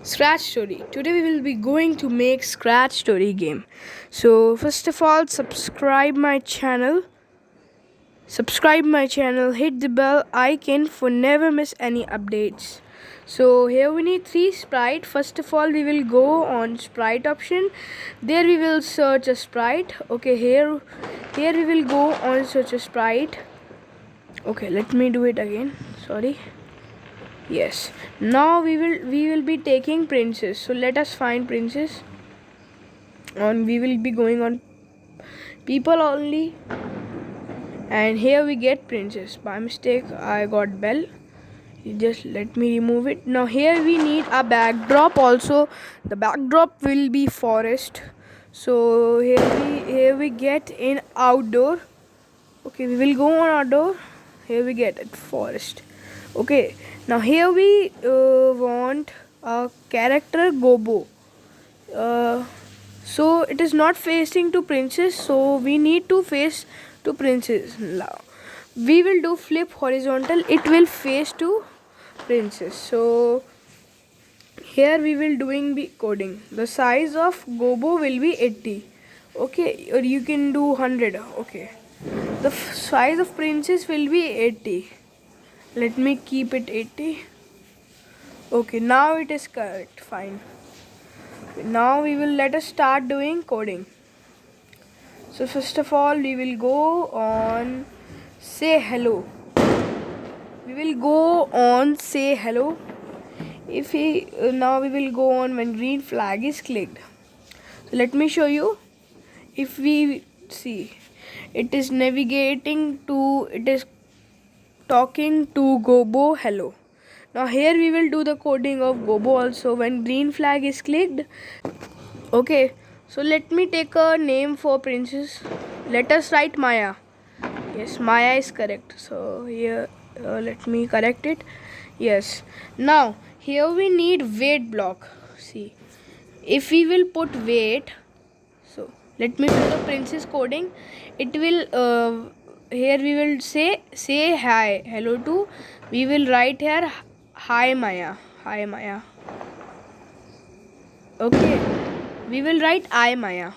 Scratch Story. Today we will be going to make Scratch Story game. So first of all, subscribe my channel. Hit the bell icon for never miss any updates. So here we need 3 sprite. First of all, we will go on sprite option. There we will search a sprite. Okay, here we will go on search a sprite. Okay, let me do it again. Sorry. Yes, now we will be taking princess. So let us find princess, and we will be going on people only, and here we get princess. By mistake I got Belle. Just let me remove it. Now here we need a backdrop also. The backdrop will be forest. So here we get in outdoor. Okay, we will go on outdoor. Here we get it forest. Okay, now here we want a character Gobo. So it is not facing to princess, so we need to face to princess. Now we will do flip horizontal, it will face to princess. So here we will doing the coding. The size of Gobo will be 80. Okay, or you can do 100. Okay, the size of princess will be 80. Let me keep it 80. Okay, now it is correct. Fine. Now we will let us start doing coding. So first of all, we will go on say hello. We will go on say hello. If we now we will go on when green flag is clicked. So let me show you. If we see, it is navigating to, it is talking to Gobo hello. Now here we will do the coding of Gobo also when green flag is clicked. Okay, so let me take a name for princess. Let us write Maya. Yes, Maya is correct. So here let me correct it. Yes. Now here we need wait block. See, if we will put wait, so let me do the princess coding. It will here we will say hi hello to, we will write here hi Maya. Okay, we will write I Maya.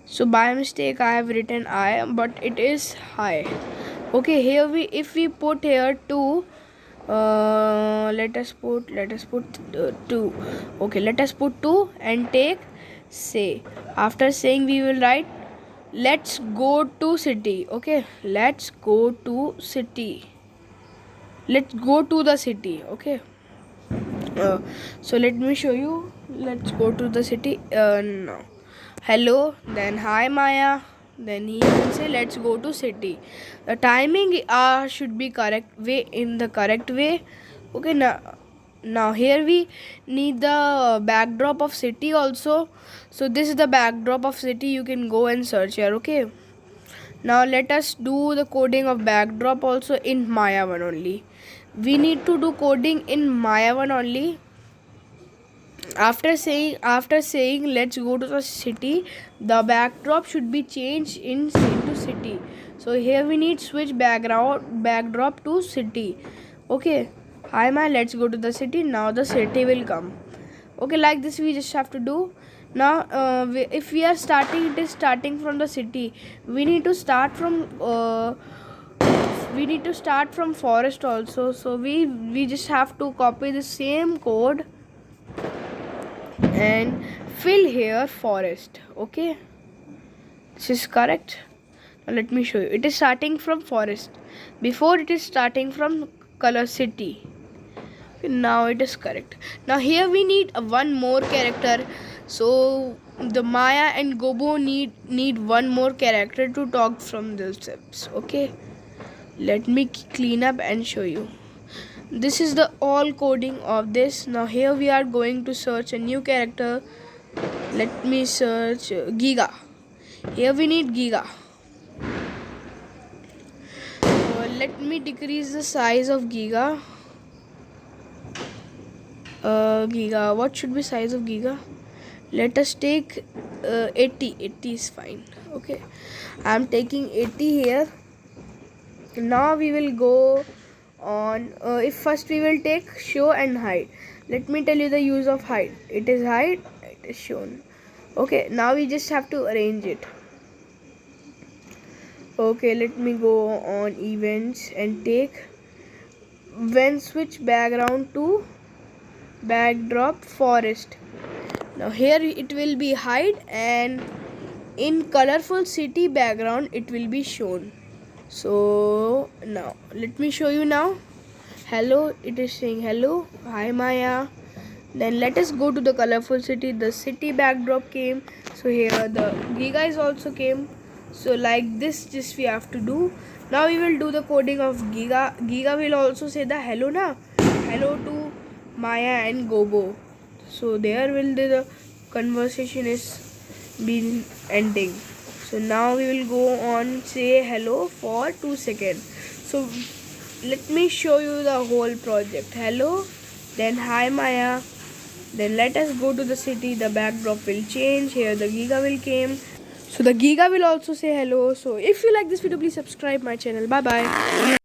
So by mistake I have written I, but it is hi. Okay, here if we put here 2, let us put 2. Okay, let us put 2 and take say. After saying, we will write let's go to city. Okay, let's go to city. Let's go to the city. Okay, so let me show you. Let's go to the city. No, hello, then hi Maya, then he will say let's go to city. The timing should be correct way, in the correct way. Okay, now here we need the backdrop of city also. So this is the backdrop of city, you can go and search here. Okay, now let us do the coding of backdrop also in Maya 1 only. We need to do coding in Maya 1 only. After saying let's go to the city, the backdrop should be changed into city. So here we need switch backdrop to city. Okay, hi my, let's go to the city. Now the city will come. Okay, like this we just have to do. Now if we are starting, it is starting from the city. We need to start from forest also. So we just have to copy the same code and fill here forest. Okay, this is correct. Now let me show you. It is starting from forest. Before it is starting from color city. Okay, now it is correct. Now here we need one more character. So the Maya and Gobo need one more character to talk from themselves. Okay, let me clean up and show you. This is the all coding of this. Now here we are going to search a new character. Let me search Giga. Here we need Giga. Let me decrease the size of Giga. Giga, what should be size of Giga? Let us take 80. 80 is fine. Okay, I am taking 80 here. Now we will go on if first we will take show and hide. Let me tell you the use of hide. It is hide, it is shown. Okay, now we just have to arrange it. Okay, let me go on events and take when switch background to backdrop forest. Now here it will be hide, and in colorful city background it will be shown. So now let me show you now. Hello, it is saying hello, hi Maya. Then let us go to the colorful city. The city backdrop came, so here the Giga is also came. So like this just we have to do. Now we will do the coding of Giga. Giga will also say the hello na, hello to Maya and Gobo. So there will the conversation is been ending. So now we will go on say hello for 2 seconds. So let me show you the whole project. Hello, then hi Maya, then let us go to the city. The backdrop will change. Here the Giga will came. So the Giga will also say hello. So if you like this video, please subscribe my channel. Bye bye.